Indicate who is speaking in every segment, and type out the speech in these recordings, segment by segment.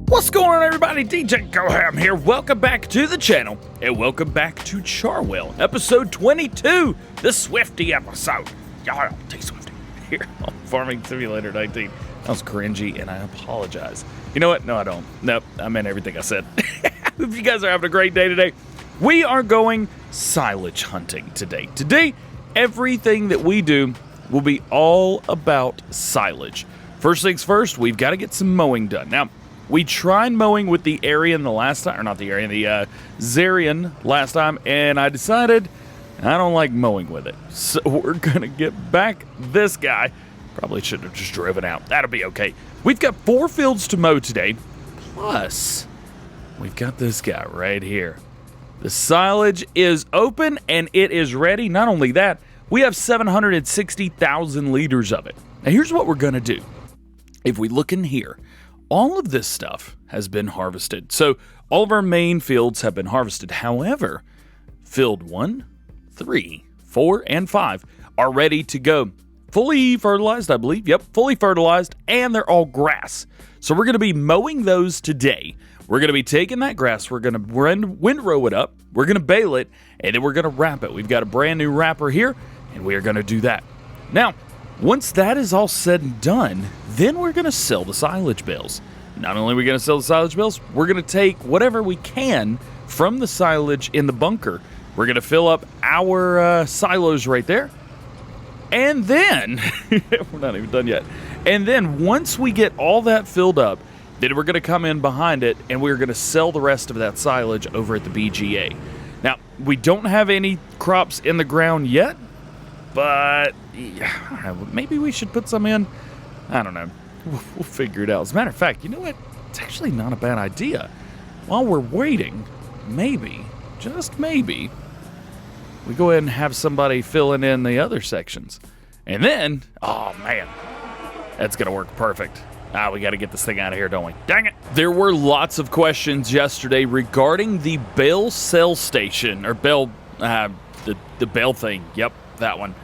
Speaker 1: What's going on, everybody? DjGoHam here. Welcome back to the channel, and welcome back to Charwell, episode 22, the Swifty episode. Y'all, T-Swifty here on Farming Simulator 19. That was cringy, and I apologize. You know what? No, I don't. Nope, I meant everything I said. Hope you guys are having a great day today. We are going silage hunting today. Today, everything that we do will be all about silage. First things first, we've got to get some mowing done. Now, we tried mowing with the Arian the last time, or not the Arian, the Zarian last time, and I decided I don't like mowing with it. So we're going to get back this guy. Probably should have just driven out. That'll be okay. We've got 4 fields to mow today, plus we've got this guy right here. The silage is open, and it is ready. Not only that, we have 760,000 liters of it. Now, here's what we're going to do. If we look in here, all of this stuff has been harvested. So all of our main fields have been harvested. However, field 1, 3, 4, and 5 are ready to go. Fully fertilized, I believe. Yep, fully fertilized, and they're all grass. So we're going to be mowing those today. We're going to be taking that grass. We're going to windrow it up. We're going to bale it, and then we're going to wrap it. We've got a brand new wrapper here, and we are going to do that. Now, once that is all said and done, then we're going to sell the silage bales. Not only are we going to sell the silage bales, we're going to take whatever we can from the silage in the bunker. We're going to fill up our silos right there. And then, we're not even done yet. And then once we get all that filled up, then we're going to come in behind it and we're going to sell the rest of that silage over at the BGA. Now, we don't have any crops in the ground yet, but yeah, maybe we should put some in. I don't know. We'll figure it out. As a matter of fact, you know what? It's actually not a bad idea. While we're waiting, maybe, just maybe, we go ahead and have somebody filling in the other sections. And then, oh man, that's going to work perfect. We got to get this thing out of here, don't we? Dang it. There were lots of questions yesterday regarding the bale sell station, or bale, the bale thing. Yep, that one.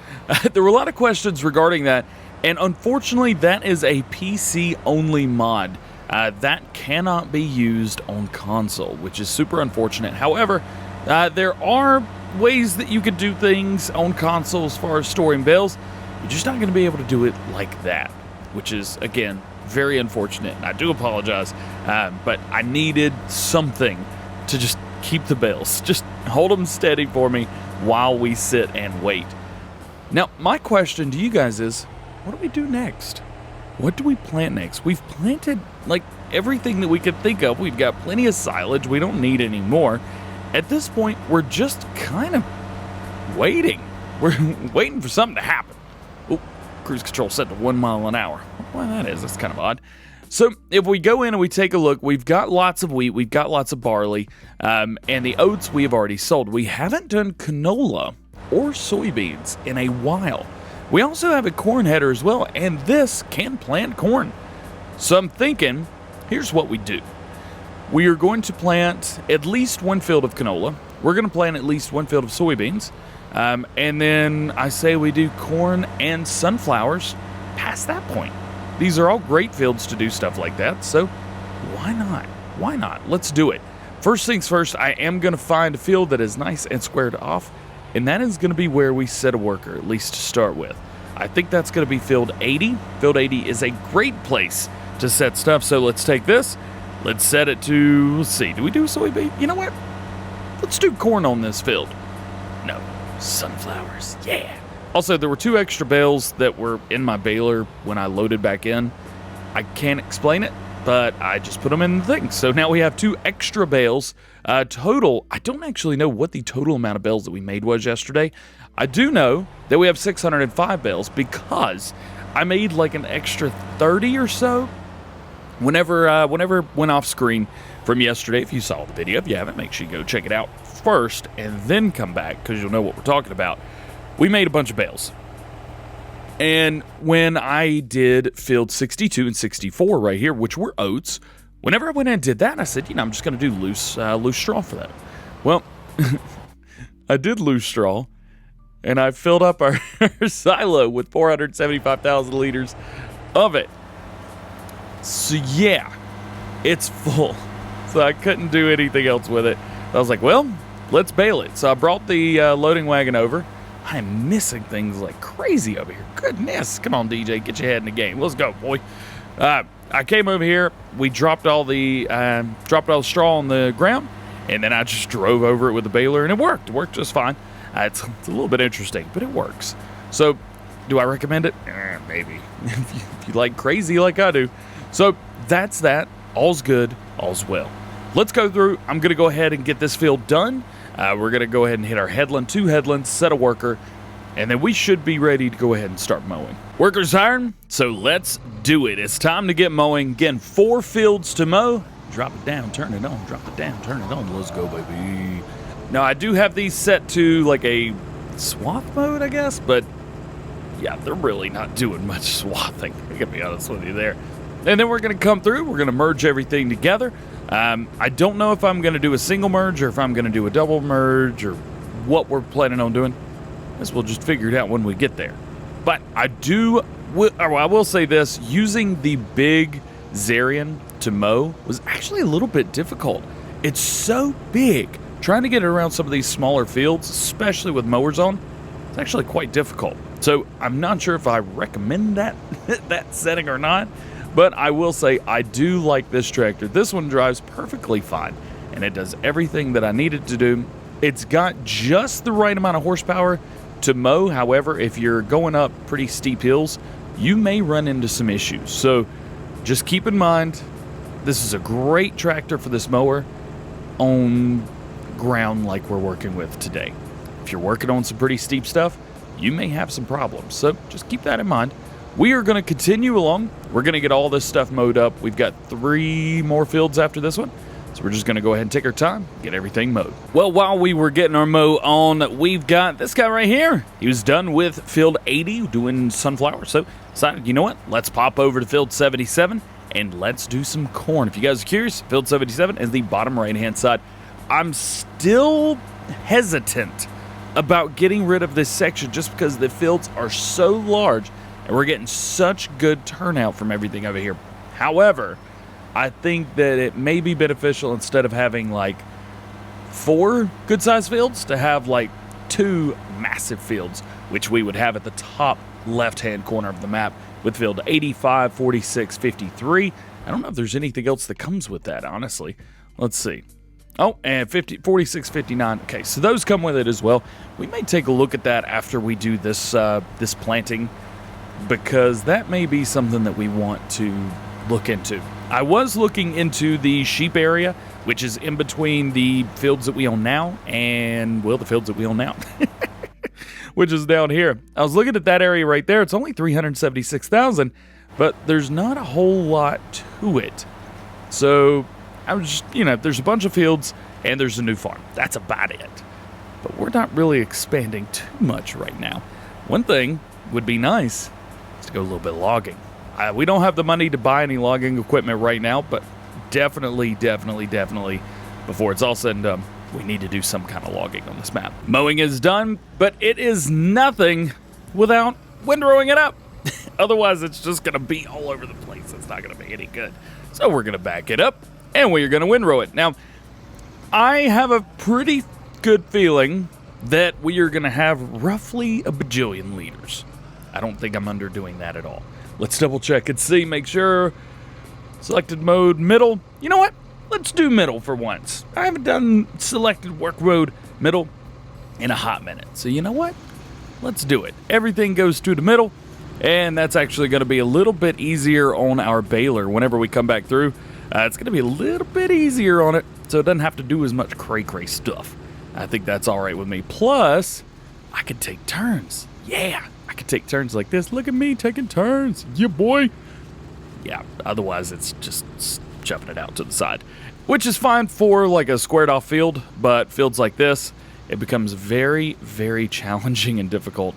Speaker 1: There were a lot of questions regarding that, and unfortunately, that is a PC-only mod. That cannot be used on console, which is super unfortunate. However, there are ways that you could do things on console as far as storing bales. You're just not going to be able to do it like that, which is, again, very unfortunate. And I do apologize, but I needed something to just keep the bales. Just hold them steady for me while we sit and wait. Now, my question to you guys is, what do we do next? What do we plant next? We've planted, like, everything that we could think of. We've got plenty of silage. We don't need any more. At this point, we're just kind of waiting. We're waiting for something to happen. Oh, cruise control set to 1 mile an hour. Why that is, that's kind of odd. So if we go in and we take a look, we've got lots of wheat, we've got lots of barley, and the oats we have already sold. We haven't done canola or soybeans in a while. We also have a corn header as well, and this can plant corn. So I'm thinking, here's what we do. We are going to plant at least 1 field of canola. We're going to plant at least 1 field of soybeans. And then I say we do corn and sunflowers past that point. These are all great fields to do stuff like that, so why not? Why not? Let's do it. First things first, I am going to find a field that is nice and squared off, and that is going to be where we set a worker, at least to start with. I think that's going to be field 80. Field 80 is a great place to set stuff, so let's take this. Let's set it to, let's see, do we do soybean? You know what? Let's do corn on this field. No, sunflowers, yeah. Also, there were 2 extra bales that were in my baler when I loaded back in. I can't explain it, but I just put them in the thing. So now we have 2 extra bales. Total, I don't actually know what the total amount of bales that we made was yesterday. I do know that we have 605 bales because I made like an extra 30 or so. Whenever it went off screen from yesterday, if you saw the video, if you haven't, make sure you go check it out first and then come back because you'll know what we're talking about. We made a bunch of bales. And when I did field 62 and 64 right here, which were oats, whenever I went in and did that, I said, you know, I'm just going to do loose straw for that. Well, I did loose straw, and I filled up our silo with 475,000 liters of it. So yeah, it's full. So I couldn't do anything else with it. I was like, well, let's bale it. So I brought the loading wagon over. I am missing things like crazy over here. Goodness. Come on, DJ. Get your head in the game. Let's go, boy. I came over here. We dropped all the straw on the ground, and then I just drove over it with the baler, and it worked. It worked just fine. It's a little bit interesting, but it works. So do I recommend it? Maybe. if you like crazy like I do. So that's that. All's good. All's well. Let's go through. I'm going to go ahead and get this field done. We're going to go ahead and hit our headland, 2 headlands, set a worker, and then we should be ready to go ahead and start mowing. Workers hired, so let's do it. It's time to get mowing. Again, 4 fields to mow. Drop it down, turn it on, drop it down, turn it on. Let's go, baby. Now, I do have these set to like a swath mode, I guess, but yeah, they're really not doing much swathing. I gotta be honest with you there. And then we're going to come through. We're going to merge everything together. I don't know if I'm going to do a single merge or if I'm going to do a double merge or what we're planning on doing. I guess we'll just figure it out when we get there. But I will say this. Using the big Zarian to mow was actually a little bit difficult. It's so big. Trying to get it around some of these smaller fields, especially with mowers on, it's actually quite difficult. So I'm not sure if I recommend that setting or not. But I will say I do like this tractor. This one drives perfectly fine, and it does everything that I need it to do. It's got just the right amount of horsepower to mow. However, if you're going up pretty steep hills, you may run into some issues. So just keep in mind, this is a great tractor for this mower on ground like we're working with today. If you're working on some pretty steep stuff, you may have some problems. So just keep that in mind. We are going to continue along. We're going to get all this stuff mowed up. We've got 3 more fields after this one. So we're just going to go ahead and take our time, get everything mowed. Well, while we were getting our mow on, we've got this guy right here. He was done with field 80 doing sunflower. So decided, you know what? Let's pop over to field 77 and let's do some corn. If you guys are curious, field 77 is the bottom right-hand side. I'm still hesitant about getting rid of this section just because the fields are so large. And we're getting such good turnout from everything over here. However, I think that it may be beneficial instead of having like 4 good-sized fields to have like 2 massive fields, which we would have at the top left-hand corner of the map with field 85, 46, 53. I don't know if there's anything else that comes with that, honestly. Let's see. Oh, and 50, 46, 59. Okay, so those come with it as well. We may take a look at that after we do this this planting, because that may be something that we want to look into. I was looking into the sheep area, which is in between the fields that we own now and, well, the fields that we own now, which is down here. I was looking at that area right there. It's only 376,000, but there's not a whole lot to it. So I was just, there's a bunch of fields and there's a new farm. That's about it. But we're not really expanding too much right now. One thing would be nice to go a little bit logging. We don't have the money to buy any logging equipment right now, but definitely, before it's all said and done, we need to do some kind of logging on this map. Mowing is done, but it is nothing without windrowing it up. Otherwise, it's just going to be all over the place. It's not going to be any good. So we're going to back it up, and we're going to windrow it. Now, I have a pretty good feeling that we are going to have roughly a bajillion liters. I don't think I'm underdoing that at all. Let's double check and see, make sure. Selected mode, middle. You know what? Let's do middle for once. I haven't done selected work mode middle in a hot minute. So you know what? Let's do it. Everything goes to the middle, and that's actually going to be a little bit easier on our baler whenever we come back through. It's going to be a little bit easier on it, so it doesn't have to do as much cray-cray stuff. I think that's all right with me. Plus, I can take turns. Yeah, I can take turns like this. Look at me taking turns. Yeah, boy. Yeah, otherwise it's just shoving it out to the side, which is fine for like a squared off field, but fields like this, it becomes very, very challenging and difficult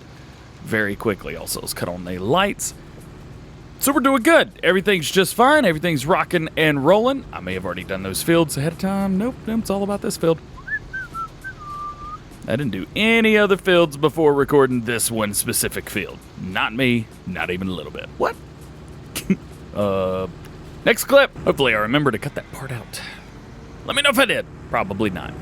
Speaker 1: very quickly. Also, let's cut on the lights. So we're doing good. Everything's just fine. Everything's rocking and rolling. I may have already done those fields ahead of time. Nope, it's all about this field. I didn't do any other fields before recording this one specific field. Not me, not even a little bit. What? Next clip. Hopefully I remember to cut that part out. Let me know if I did. Probably not.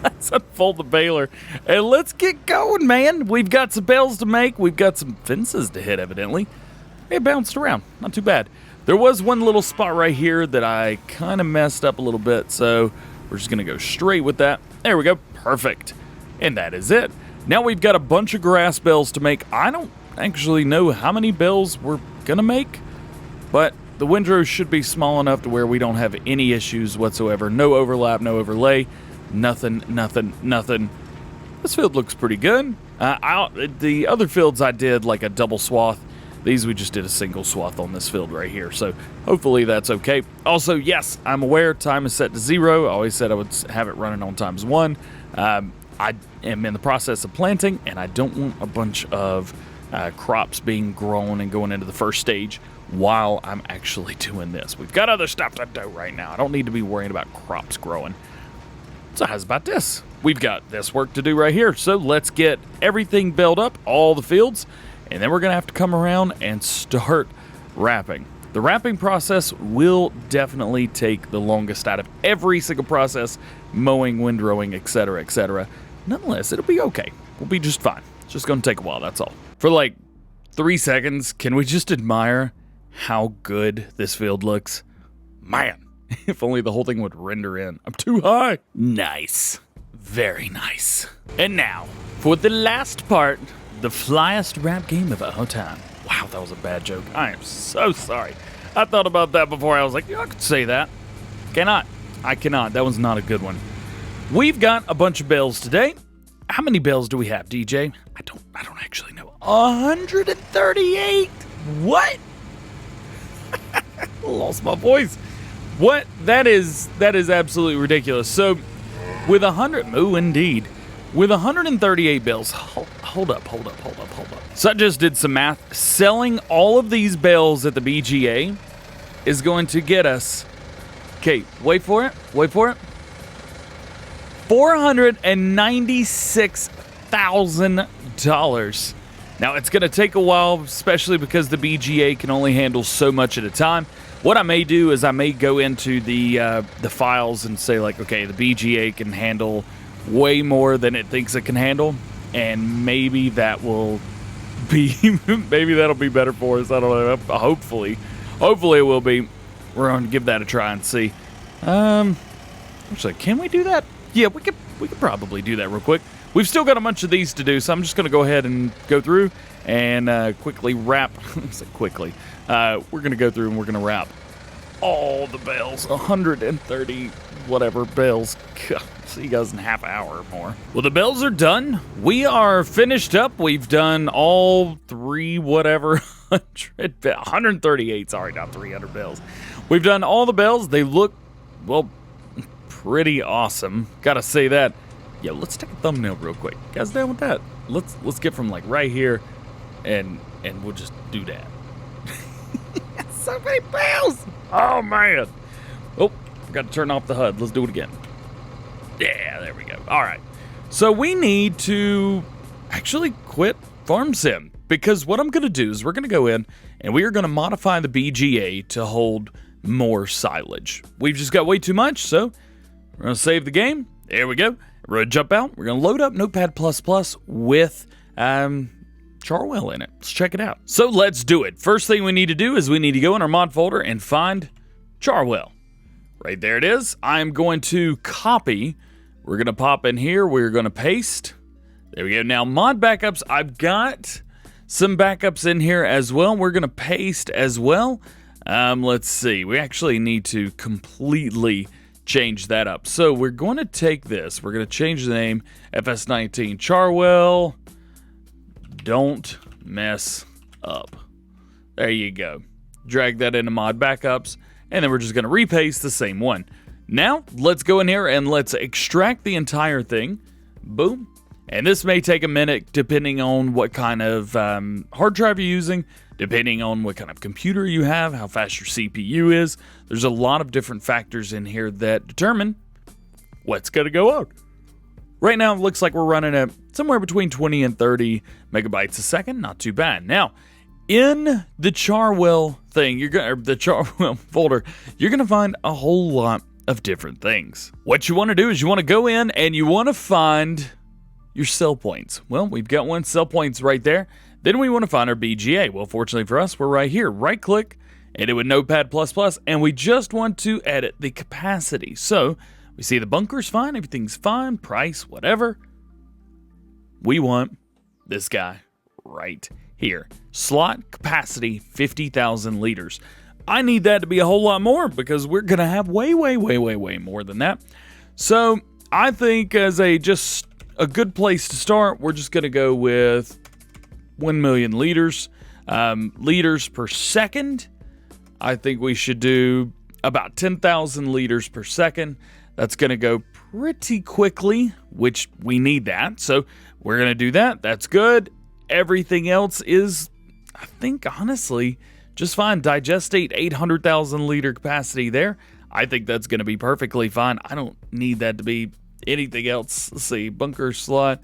Speaker 1: Let's unfold the baler and let's get going, man. We've got some bales to make. We've got some fences to hit, evidently. It bounced around. Not too bad. There was one little spot right here that I kind of messed up a little bit, so we're just going to go straight with that. There we go. Perfect. And that is it. Now we've got a bunch of grass bales to make. I don't actually know how many bales we're going to make, but the windrow should be small enough to where we don't have any issues whatsoever. No overlap, no overlay. Nothing. This field looks pretty good. The other fields I did like a double swath. These we just did a single swath on this field right here. So hopefully that's okay. Also, yes, I'm aware time is set to 0. I always said I would have it running on ×1. I am in the process of planting, and I don't want a bunch of crops being grown and going into the first stage while I'm actually doing this. We've got other stuff to do right now. I don't need to be worrying about crops growing. So how's about this? We've got this work to do right here. So let's get everything built up, all the fields, and then we're going to have to come around and start wrapping. The wrapping process will definitely take the longest out of every single process, mowing, windrowing, etc., etc. Nonetheless, it'll be okay. We'll be just fine. It's just going to take a while, that's all. For like 3 seconds, can we just admire how good this field looks? Man. If only the whole thing would render in. I'm too high. Nice. Very nice. And now, for the last part, the flyest rap game of all time. Wow, that was a bad joke. I am so sorry. I thought about that before. I was like, yeah, I could say that. Cannot. I cannot. That was not a good one. We've got a bunch of bales today. How many bales do we have, DJ? I don't actually know. 138? What? Lost my voice. What? That is absolutely ridiculous. So, with 100, oh indeed, with 138 bales, hold up. So I just did some math. Selling all of these bales at the BGA is going to get us, okay, wait for it, $496,000. Now, it's going to take a while, especially because the BGA can only handle so much at a time. What I may do is I may go into the files and say, like, okay, the BGA can handle way more than it thinks it can handle, and maybe that will be, maybe that'll be better for us. I don't know. Hopefully it will be. We're going to give that a try and see. Actually, can we do that? Yeah, we could probably do that real quick. We've still got a bunch of these to do, so I'm just going to go ahead and go through and quickly wrap. I said quickly. We're going to go through and we're going to wrap all the bales, 130 whatever bales. See you guys in half an hour or more. Well, the bales are done. We are finished up. We've done all 138, sorry, not 300 bales. We've done all the bales. They look, well, pretty awesome. Gotta say that. Yeah, let's take a thumbnail real quick. You guys down with that? Let's get from like right here and we'll just do that. So many bales! Oh man! Oh, forgot to turn off the HUD. Let's do it again. Yeah, there we go. All right. So we need to actually quit Farm Sim, because what I'm going to do is we're going to go in and we are going to modify the BGA to hold more silage. We've just got way too much, so we're going to save the game. There we go. We're going to jump out. We're going to load up Notepad++ with Charwell in it. Let's check it out. So let's do it. First thing we need to do is we need to go in our mod folder and find Charwell. Right there it is. I'm going to copy. We're going to pop in here. We're going to paste. There we go. Now mod backups. I've got some backups in here as well. We're going to paste as well. Let's see. We actually need to completely change that up. So we're going to take this. We're going to change the name. FS19 Charwell. Don't mess up. There you go. Drag that into mod backups, and then we're just going to repaste the same one. Now, let's go in here and let's extract the entire thing. Boom. And this may take a minute depending on what kind of hard drive you're using, depending on what kind of computer you have, how fast your CPU is. There's a lot of different factors in here that determine what's going to go out. Right now, it looks like we're running at somewhere between 20 and 30 megabytes a second. Not too bad. Now, in the Charwell thing, the Charwell folder, you're gonna find a whole lot of different things. What you want to do is you want to go in and you want to find your sell points. Well, we've got one sell points right there. Then we want to find our BGA. Well, fortunately for us, we're right here. Right click, edit with Notepad++, and we just want to edit the capacity. So we see the bunker's fine, everything's fine, price, whatever. We want this guy right here. Slot capacity 50,000 liters. I need that to be a whole lot more because we're going to have way more than that. So I think as just a good place to start, we're just going to go with 1 million liters. Liters per second. I think we should do about 10,000 liters per second. That's going to go pretty quickly, which we need that. So we're going to do that. That's good. Everything else is, I think, honestly, just fine. Digestate 800,000 liter capacity there. I think that's going to be perfectly fine. I don't need that to be anything else. Let's see, bunker slot.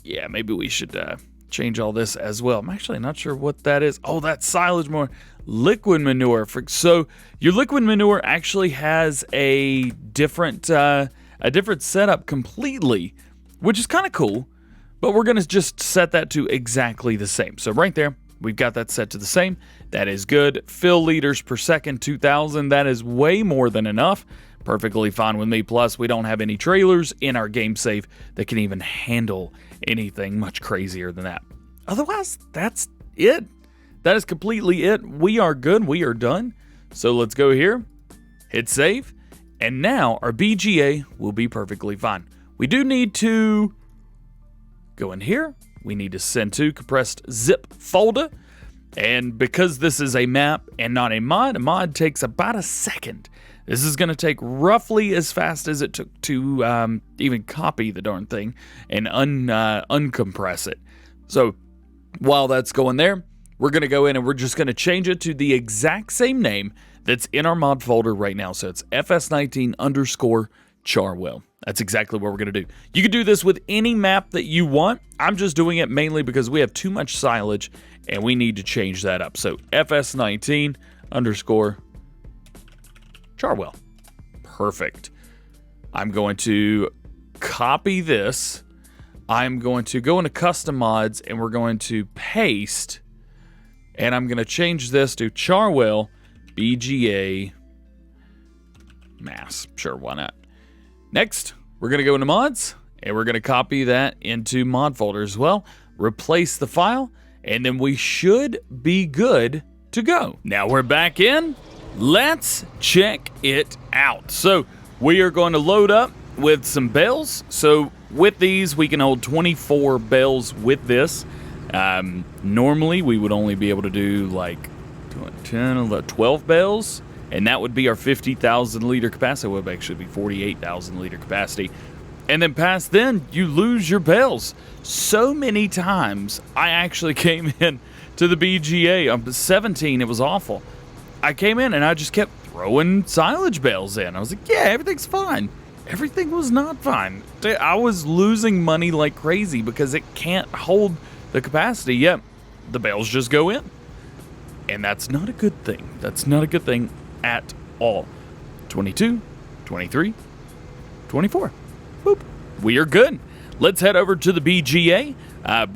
Speaker 1: Yeah, maybe we should change all this as well. I'm actually not sure what that is. Oh, that's silage more. Liquid manure. So your liquid manure actually has a different setup completely, which is kind of cool. But we're going to just set that to exactly the same. So right there, we've got that set to the same. That is good. Fill liters per second, 2,000. That is way more than enough. Perfectly fine with me. Plus, we don't have any trailers in our game save that can even handle anything much crazier than that. Otherwise, that's it. That is completely it. We are good. We are done. So let's go here, hit save, and now our BGA will be perfectly fine. We do need to go in here. We need to send to compressed zip folder. And because this is a map and not a mod takes about a second. This is going to take roughly as fast as it took to even copy the darn thing and uncompress it. So while that's going there, we're going to go in and we're just going to change it to the exact same name that's in our mod folder right now. So it's fs19_Charwell. That's exactly what we're going to do. You can do this with any map that you want. I'm just doing it mainly because we have too much silage and we need to change that up. So fs19_Charwell. Perfect. I'm going to copy this. I'm going to go into custom mods and we're going to paste. And I'm going to change this to Charwell BGA mass. Sure, why not? Next, we're going to go into mods, and we're going to copy that into mod folder as well, replace the file, and then we should be good to go. Now we're back in. Let's check it out. So we are going to load up with some bales. So with these, we can hold 24 bales with this. Normally, we would only be able to do like 10, 11, 12 bales. And that would be our 50,000 liter capacity. It would actually be 48,000 liter capacity. And then past then, you lose your bales. So many times, I actually came in to the BGA. I'm 17, it was awful. I came in and I just kept throwing silage bales in. I was like, yeah, everything's fine. Everything was not fine. I was losing money like crazy because it can't hold the capacity. Yet, the bales just go in. And that's not a good thing. That's not a good thing at all. 22, 23, 24. Boop. We are good. Let's head over to the BGA.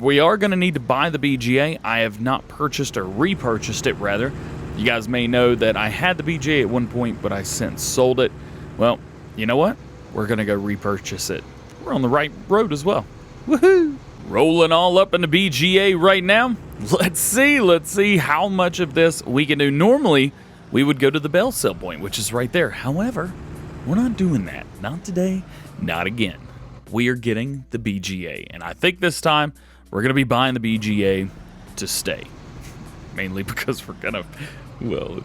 Speaker 1: We are going to need to buy the BGA. I have not purchased or repurchased it, rather. You guys may know that I had the BGA at one point, but I since sold it. Well, you know what? We're going to go repurchase it. We're on the right road as well. Woohoo! Rolling all up in the BGA right now. Let's see how much of this we can do. Normally, we would go to the bell sell point, which is right there. However, we're not doing that. Not today, not again. We are getting the BGA, and I think this time we're going to be buying the BGA to stay. Mainly because we're going to, well,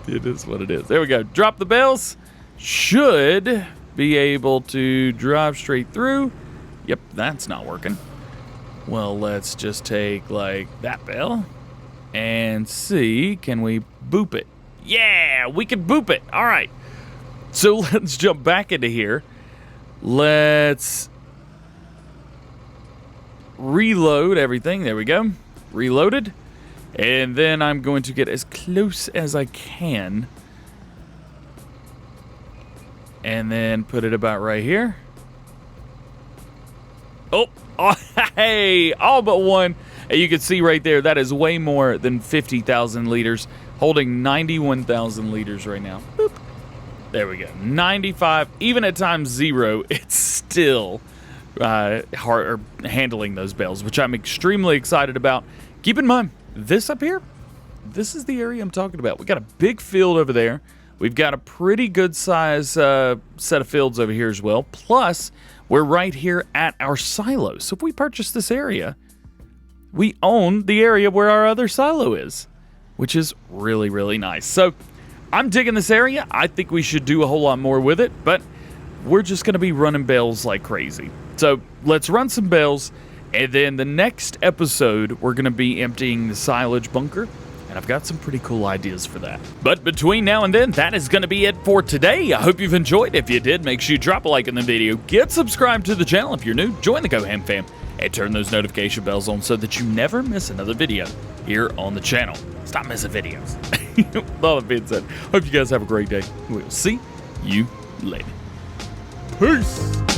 Speaker 1: it is what it is. There we go. Drop the bells. Should be able to drive straight through. Yep, that's not working. Well, let's just take, like, that bell and see, can we boop it? Yeah, we can boop it. All right. So let's jump back into here. Let's reload everything. There we go. Reloaded. And then I'm going to get as close as I can. And then put it about right here. Oh, hey, all but one. And you can see right there, that is way more than 50,000 liters, holding 91,000 liters right now. Boop. There we go. 95, even at times 0, it's still hard handling those bales, which I'm extremely excited about. Keep in mind, this up here, this is the area I'm talking about. We got a big field over there. We've got a pretty good size set of fields over here as well. Plus, we're right here at our silo. So if we purchase this area, we own the area where our other silo is, which is really, really nice. So I'm digging this area. I think we should do a whole lot more with it, but we're just going to be running bales like crazy. So let's run some bales, and then the next episode, we're going to be emptying the silage bunker, and I've got some pretty cool ideas for that. But between now and then, that is going to be it for today. I hope you've enjoyed. If you did, make sure you drop a like in the video, get subscribed to the channel if you're new, join the GoHamFam, and turn those notification bells on so that you never miss another video here on the channel. Stop missing videos. With all that being said, hope you guys have a great day. We'll see you later. Peace.